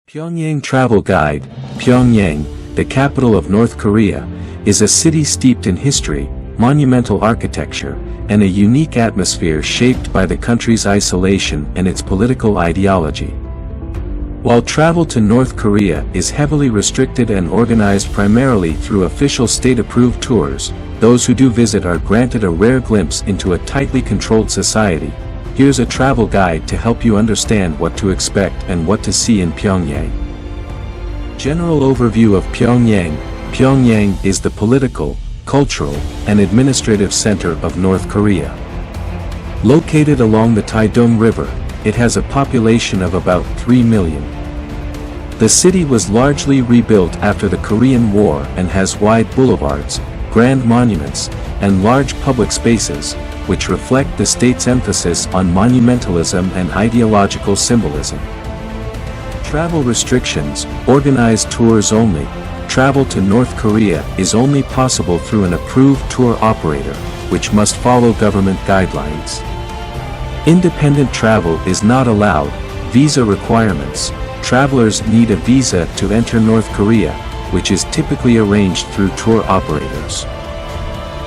Pyongyang Travel Guide. Pyongyang, the capital of North Korea, is a city steeped in history, monumental architecture, and a unique atmosphere shaped by the country's isolation and its political ideology. While travel to North Korea is heavily restricted and organized primarily through official state-approved tours, those who do visit are granted a rare glimpse into a tightly controlled society. Here's a travel guide to help you understand what to expect and what to see in Pyongyang. General overview of Pyongyang. Pyongyang is the political, cultural, and administrative center of North Korea. Located along the Taedong River, it has a population of about 3 million. The city was largely rebuilt after the Korean War and has wide boulevards, grand monuments, and large public spaces, which reflect the state's emphasis on monumentalism and ideological symbolism. Travel restrictions. Organized tours only. Travel to North Korea is only possible through an approved tour operator, which must follow government guidelines. Independent travel is not allowed. Visa requirements. Travelers need a visa to enter North Korea, which is typically arranged through tour operators.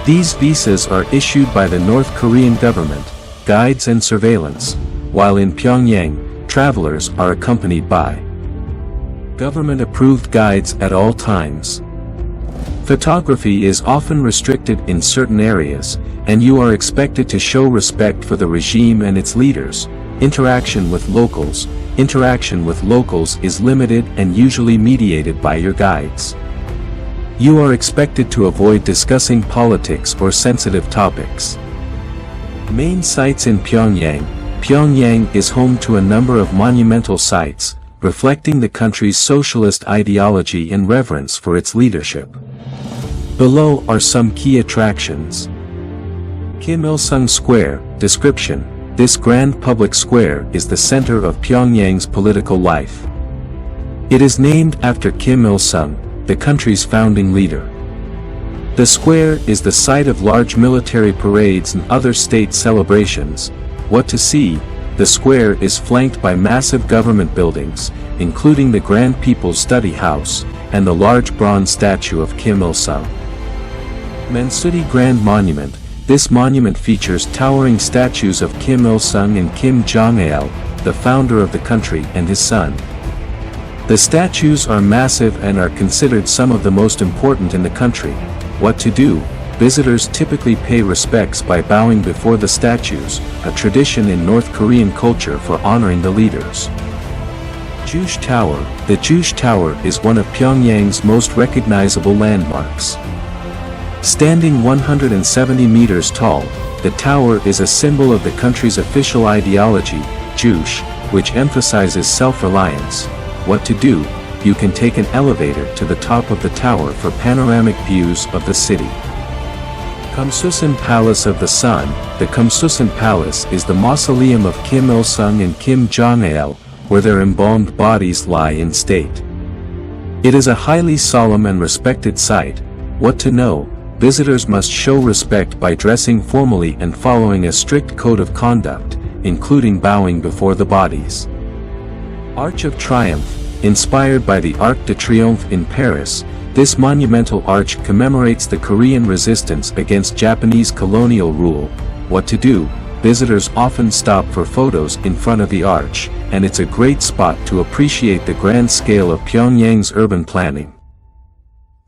These visas are issued by the North Korean government, guides and surveillance, while in Pyongyang, travelers are accompanied by government-approved guides at all times. Photography is often restricted in certain areas, and you are expected to show respect for the regime and its leaders. Interaction with locals. Interaction with locals is limited and usually mediated by your guides. You are expected to avoid discussing politics or sensitive topics. Main sites in Pyongyang. Pyongyang is home to a number of monumental sites, reflecting the country's socialist ideology and reverence for its leadership. Below are some key attractions. Kim Il-sung Square. Description: this grand public square is the center of Pyongyang's political life. It is named after Kim Il-sung, the country's founding leader. The square is the site of large military parades and other state celebrations. What to see? The square is flanked by massive government buildings, including the Grand People's Study House, and the large bronze statue of Kim Il-sung. Mansudae Grand Monument. This monument features towering statues of Kim Il-sung and Kim Jong-il, the founder of the country, and his son. The statues are massive and are considered some of the most important in the country. What to do? Visitors typically pay respects by bowing before the statues, a tradition in North Korean culture for honoring the leaders. Juche Tower. The Juche Tower is one of Pyongyang's most recognizable landmarks. Standing 170 meters tall, the tower is a symbol of the country's official ideology, Juche, which emphasizes self-reliance. What to do? You can take an elevator to the top of the tower for panoramic views of the city. Kumsusan Palace of the Sun. The Kumsusan Palace is the mausoleum of Kim Il-sung and Kim Jong-il, where their embalmed bodies lie in state. It is a highly solemn and respected site. What to know? Visitors must show respect by dressing formally and following a strict code of conduct, including bowing before the bodies. Arch of Triumph. Inspired by the Arc de Triomphe in Paris, this monumental arch commemorates the Korean resistance against Japanese colonial rule. What to do? Visitors often stop for photos in front of the arch, and it's a great spot to appreciate the grand scale of Pyongyang's urban planning.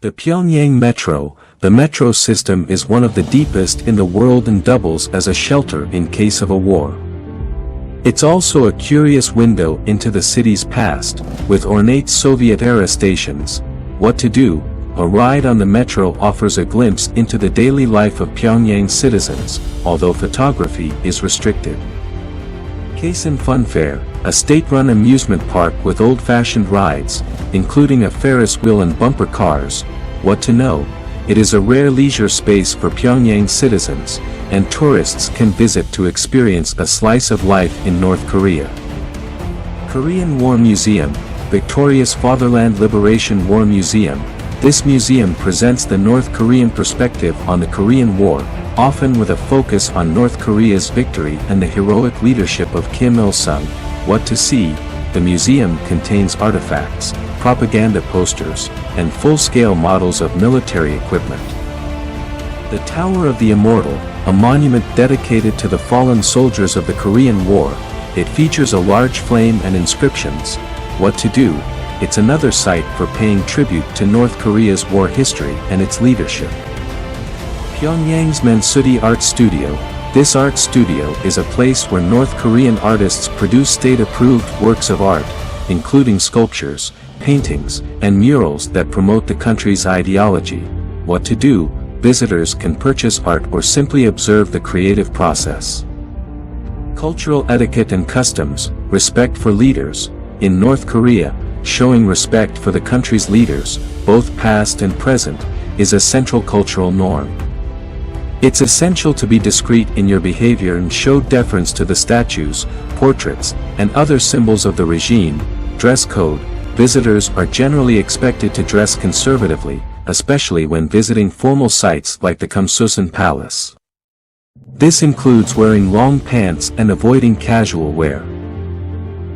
The Pyongyang Metro. The metro system is one of the deepest in the world and doubles as a shelter in case of a war. It's also a curious window into the city's past, with ornate Soviet-era stations. What to do? A ride on the metro offers a glimpse into the daily life of Pyongyang citizens, although photography is restricted. Casin Funfare, a state-run amusement park with old-fashioned rides, including a Ferris wheel and bumper cars. What to know? It is a rare leisure space for Pyongyang citizens, and tourists can visit to experience a slice of life in North Korea. Korean War Museum. Victoria's Fatherland Liberation War Museum. This museum presents the North Korean perspective on the Korean War, often with a focus on North Korea's victory and the heroic leadership of Kim Il-sung. What to see? The museum contains artifacts, propaganda posters, and full-scale models of military equipment. The Tower of the Immortal, a monument dedicated to the fallen soldiers of the Korean War. It features a large flame and inscriptions. What to do? It's another site for paying tribute to North Korea's war history and its leadership. Pyongyang's Mansudae Art Studio. This art studio is a place where North Korean artists produce state-approved works of art, including sculptures, paintings, and murals that promote the country's ideology. What to do? Visitors can purchase art or simply observe the creative process. Cultural etiquette and customs. Respect for leaders. In North Korea, showing respect for the country's leaders, both past and present, is a central cultural norm. It's essential to be discreet in your behavior and show deference to the statues, portraits, and other symbols of the regime. Dress code. Visitors are generally expected to dress conservatively, especially when visiting formal sites like the Kumsusan Palace. This includes wearing long pants and avoiding casual wear.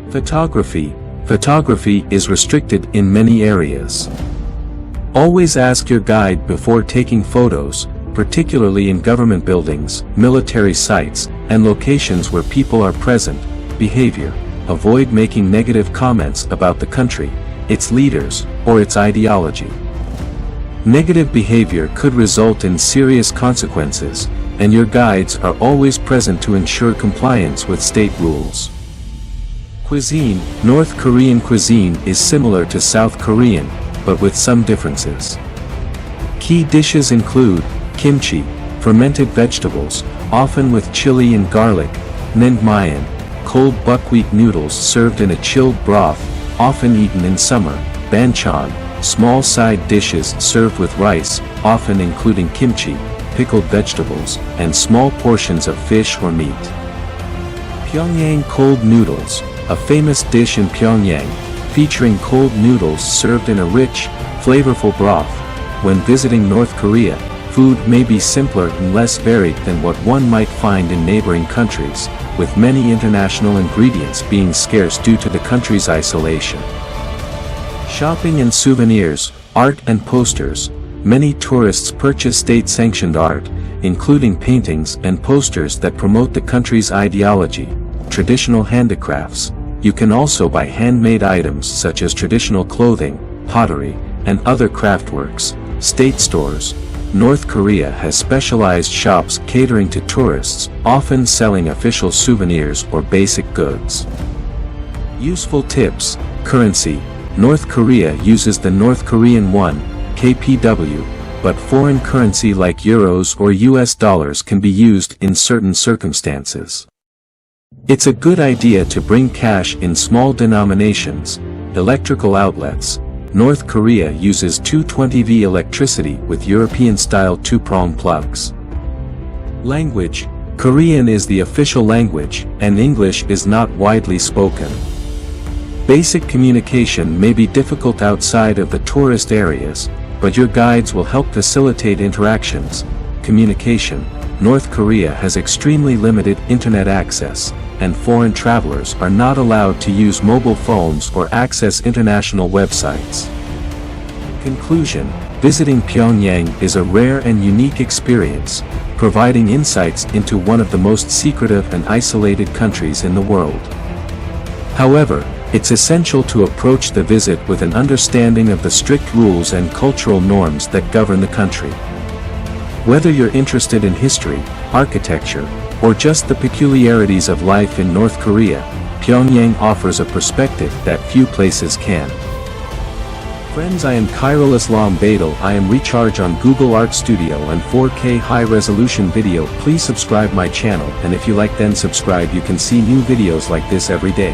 Photography. Photography is restricted in many areas. Always ask your guide before taking photos, particularly in government buildings, military sites, and locations where people are present. Behavior. Avoid making negative comments about the country, its leaders, or its ideology. Negative behavior could result in serious consequences, and your guides are always present to ensure compliance with state rules. Cuisine. North Korean cuisine is similar to South Korean, but with some differences. Key dishes include kimchi, fermented vegetables, often with chili and garlic, naengmyeon, cold buckwheat noodles served in a chilled broth, often eaten in summer, banchan, small side dishes served with rice, often including kimchi, pickled vegetables, and small portions of fish or meat. Pyongyang cold noodles, a famous dish in Pyongyang, featuring cold noodles served in a rich, flavorful broth. When visiting North Korea, food may be simpler and less varied than what one might find in neighboring countries, with many international ingredients being scarce due to the country's isolation. Shopping and souvenirs, art and posters. Many tourists purchase state-sanctioned art, including paintings and posters that promote the country's ideology. Traditional handicrafts. You can also buy handmade items such as traditional clothing, pottery, and other craftworks. State stores. North Korea has specialized shops catering to tourists, often selling official souvenirs or basic goods. Useful tips. Currency. North Korea uses the North Korean won, KPW, but foreign currency like euros or US dollars can be used in certain circumstances. It's a good idea to bring cash in small denominations. Electrical outlets. North Korea uses 220V electricity with European-style two-prong plugs. Language. Korean is the official language, and English is not widely spoken. Basic communication may be difficult outside of the tourist areas, but your guides will help facilitate interactions. Communication. North Korea has extremely limited internet access, and foreign travelers are not allowed to use mobile phones or access international websites. Conclusion. Visiting Pyongyang is a rare and unique experience, providing insights into one of the most secretive and isolated countries in the world. However, it's essential to approach the visit with an understanding of the strict rules and cultural norms that govern the country. Whether you're interested in history, architecture, or just the peculiarities of life in North Korea, Pyongyang offers a perspective that few places can. Friends, I am Khairul Islam Badal. I am Recharge on Google Art Studio and 4K high-resolution video. Please subscribe my channel, and if you like, then subscribe. You can see new videos like this every day.